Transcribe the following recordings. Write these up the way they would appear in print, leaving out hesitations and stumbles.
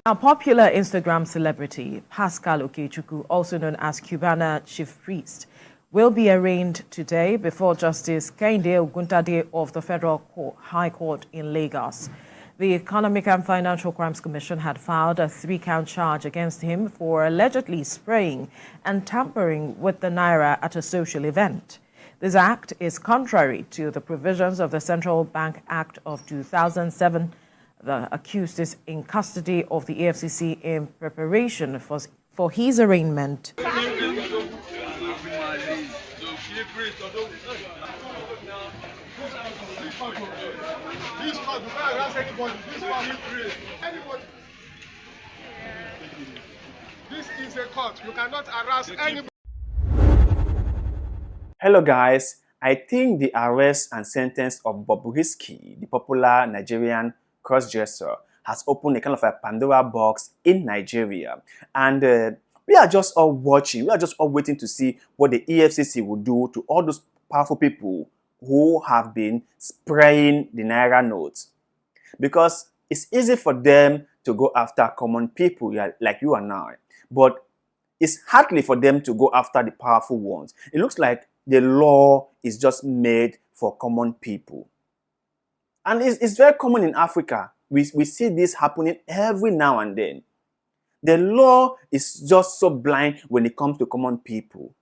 A popular Instagram celebrity, Pascal Okechukwu, also known as Cubana Chief Priest, will be arraigned today before Justice Kehinde Oguntade of the Federal High Court in Lagos. The Economic and Financial Crimes Commission had filed a 3-count charge against him for allegedly spraying and tampering with the naira at a social event. This act is contrary to the provisions of the Central Bank Act of 2007. The accused is in custody of the EFCC in preparation for his arraignment. This is a court. You cannot harass anybody. Hello guys, I think the arrest and sentence of Bobrisky, the popular Nigerian cross-dresser, has opened a kind of a Pandora box in Nigeria. And we are just all watching, we are just all waiting to see what the EFCC will do to all those powerful people who have been spraying the naira notes. Because it's easy for them to go after common people like you and I, but it's hardly for them to go after the powerful ones. It looks like the law is just made for common people. And it's very common in Africa. We see this happening every now and then. The law is just so blind when it comes to common people.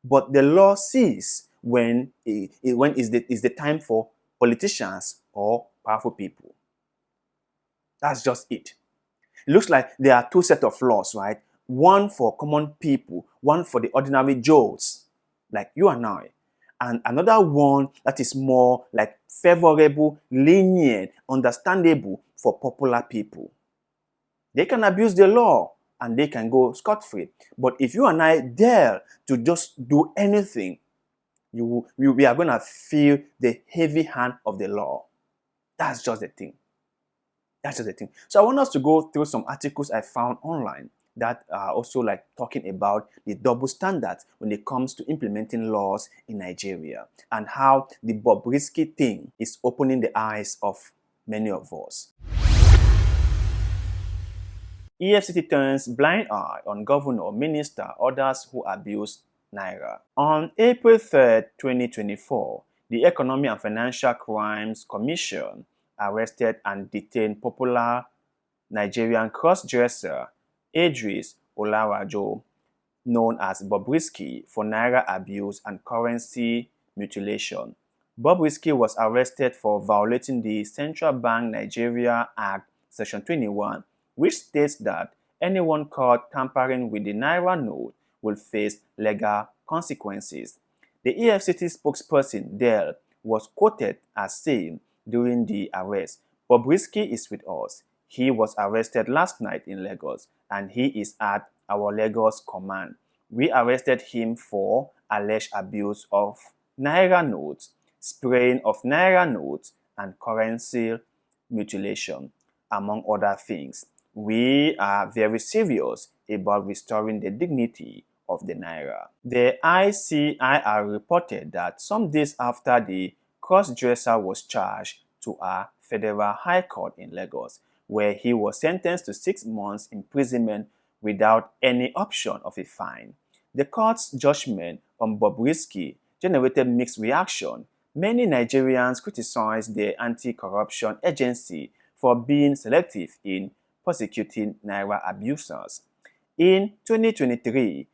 But the law sees when is the time for politicians or powerful people. That's just it. It looks like there are two sets of laws, right? One for common people, one for the ordinary Joes, like you and I. And another one that is more like favorable, lenient, understandable for popular people. They can abuse the law and they can go scot-free. But if you and I dare to just do anything, we are going to feel the heavy hand of the law. That's just the thing. That's just the thing. So I want us to go through some articles I found online that are also like talking about the double standards when it comes to implementing laws in Nigeria and how the Bobrisky thing is opening the eyes of many of us. EFCC turns blind eye on governor, minister, others who abuse naira. On April 3rd, 2024, the Economic and Financial Crimes Commission arrested and detained popular Nigerian cross-dresser Idris Olarajo, known as Bobrisky, for naira abuse and currency mutilation. Bobrisky was arrested for violating the Central Bank Nigeria Act, Section 21, which states that anyone caught tampering with the naira note will face legal consequences. The EFCC spokesperson, Dell, was quoted as saying during the arrest, "Bobrisky is with us. He was arrested last night in Lagos and he is at our Lagos command. We arrested him for alleged abuse of naira notes, spraying of naira notes, and currency mutilation, among other things. We are very serious about restoring the dignity of the naira." The ICIR reported that some days after the cross-dresser was charged to a federal high court in Lagos, where he was sentenced to 6 months imprisonment without any option of a fine. The court's judgment on Bobrisky generated mixed reaction. Many Nigerians criticized the anti-corruption agency for being selective in prosecuting naira abusers. In 2023,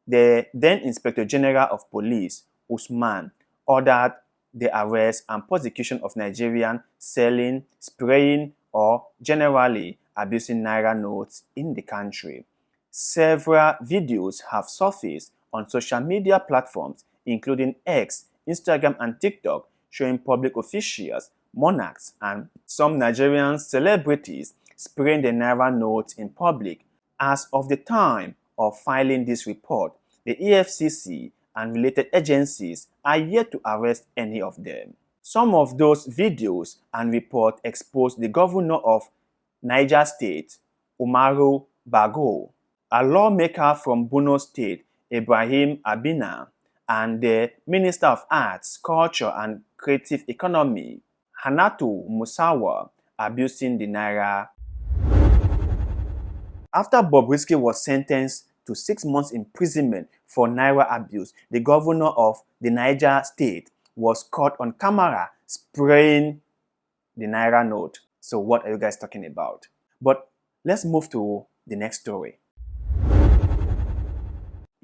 the then Inspector General of Police, Usman, ordered the arrest and prosecution of Nigerians selling, spraying, or generally abusing naira notes in the country. Several videos have surfaced on social media platforms, including X, Instagram, and TikTok, showing public officials, monarchs, and some Nigerian celebrities spraying the naira notes in public. As of the time of filing this report, the EFCC and related agencies are yet to arrest any of them. Some of those videos and reports expose the governor of Niger State, Umaru Bago, a lawmaker from Borno State, Ibrahim Abina, and the Minister of Arts, Culture and Creative Economy, Hannatu Musawa, abusing the naira. After Bobrisky was sentenced to 6 months imprisonment for Naira abuse, the governor of the Niger state was caught on camera spraying the Naira note. So what are you guys talking about? But let's move to the next story.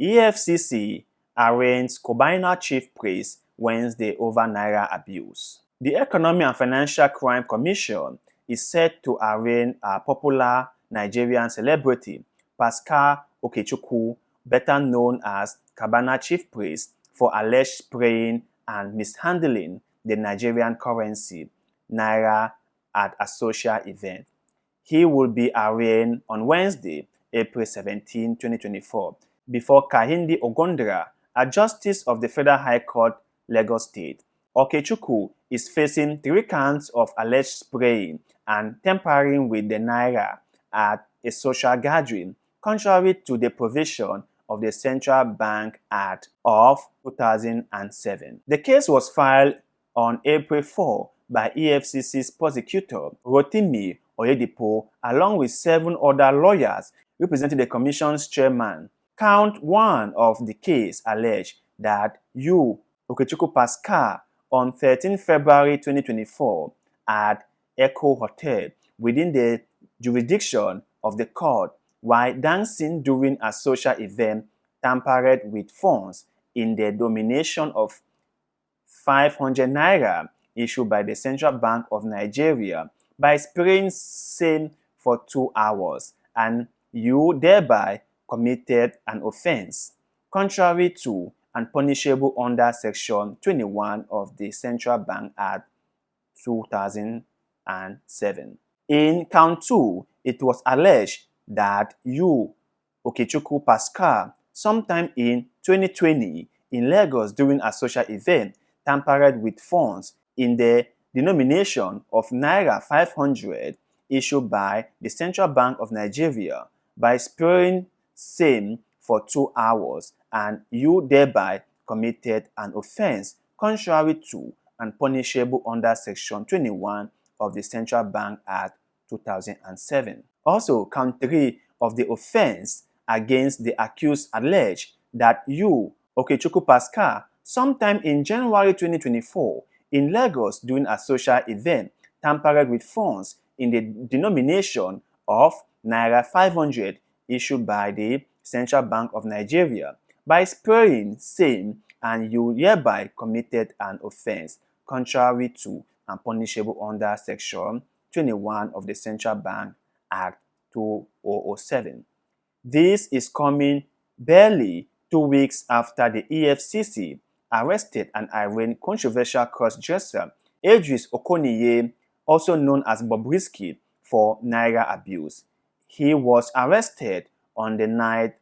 EFCC arraigns Cubana Chief Priest Wednesday over Naira abuse. The Economic and Financial Crime Commission is set to arraign a popular Nigerian celebrity, Pascal Okechukwu, better known as Cubana Chief Priest, for alleged spraying and mishandling the Nigerian currency, Naira, at a social event. He will be arraigned on Wednesday, April 17, 2024, before Kahinde Ogondra, a justice of the Federal High Court, Lagos State. Okechukwu is facing 3 counts of alleged spraying and tampering with the Naira at a social gathering, contrary to the provision of the Central Bank Act of 2007. The case was filed on April 4 by EFCC's prosecutor, Rotimi Oyedipo, along with 7 other lawyers representing the Commission's chairman. Count 1 of the case alleged that Okechukwu Pascal, on 13 February 2024 at Echo Hotel within the jurisdiction of the court, while dancing during a social event, tampered with funds in the denomination of 500 Naira issued by the Central Bank of Nigeria by spraying same for 2 hours, and you thereby committed an offense contrary to and punishable under Section 21 of the Central Bank Act 2007. In count 2, it was alleged that Okechukwu Pascal, sometime in 2020 in Lagos during a social event, tampered with funds in the denomination of Naira 500 issued by the Central Bank of Nigeria by spraying same for 2 hours, and you thereby committed an offense contrary to and punishable under Section 21 of the Central Bank Act 2007. Also, count 3 of the offense against the accused alleged that Okechukwu Pascal, sometime in January 2024 in Lagos during a social event, tampered with funds in the denomination of Naira 500 issued by the Central Bank of Nigeria by spraying same, and you hereby committed an offense contrary to and punishable under Section 21 of the Central Bank Act 2007. This is coming barely 2 weeks after the EFCC arrested and arraigned controversial cross-dresser Idris Okoniye, also known as Bobrisky, for Naira abuse. He was arrested on the night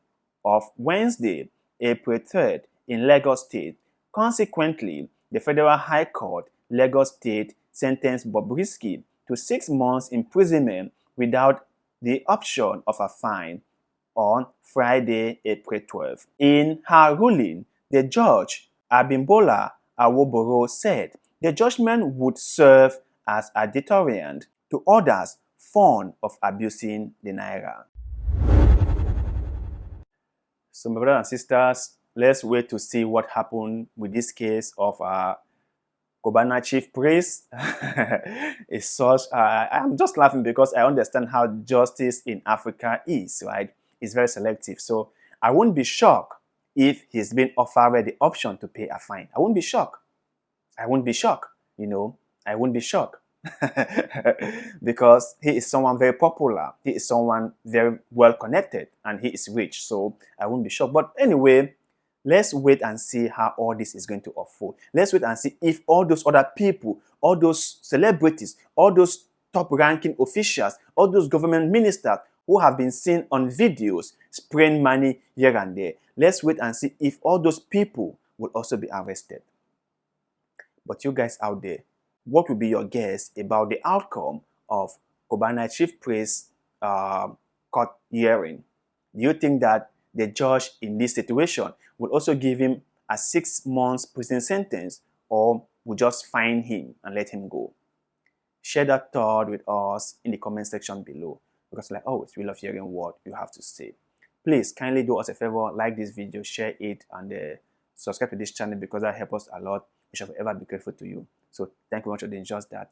of Wednesday, April 3rd, in Lagos State. Consequently, the Federal High Court, Lagos State, sentenced Bobrisky to 6 months imprisonment without the option of a fine on Friday, April 12th. In her ruling, the judge, Abimbola Awoboro, said the judgment would serve as a deterrent to others fond of abusing the Naira. So, my brothers and sisters, let's wait to see what happened with this case of Cubana Chief Priest. It's such, I'm just laughing because I understand how justice in Africa is, right? It's very selective. So I won't be shocked if he's been offered the option to pay a fine. I won't be shocked. I won't be shocked, I won't be shocked. Because he is someone very popular. He is someone very well connected and he is rich. So I won't be shocked. But anyway, let's wait and see how all this is going to unfold. Let's wait and see if all those other people, all those celebrities, all those top-ranking officials, all those government ministers who have been seen on videos spraying money here and there, let's wait and see if all those people will also be arrested. But you guys out there, what will be your guess about the outcome of Cubana Chief Priest court hearing? Do you think that the judge in this situation will also give him a 6 months prison sentence, or will just fine him and let him go? Share that thought with us in the comment section below. because like always, we love hearing what you have to say. Please kindly do us a favor, like this video, share it, and subscribe to this channel because that helps us a lot. We shall forever be grateful to you. So thank you very much for doing just that.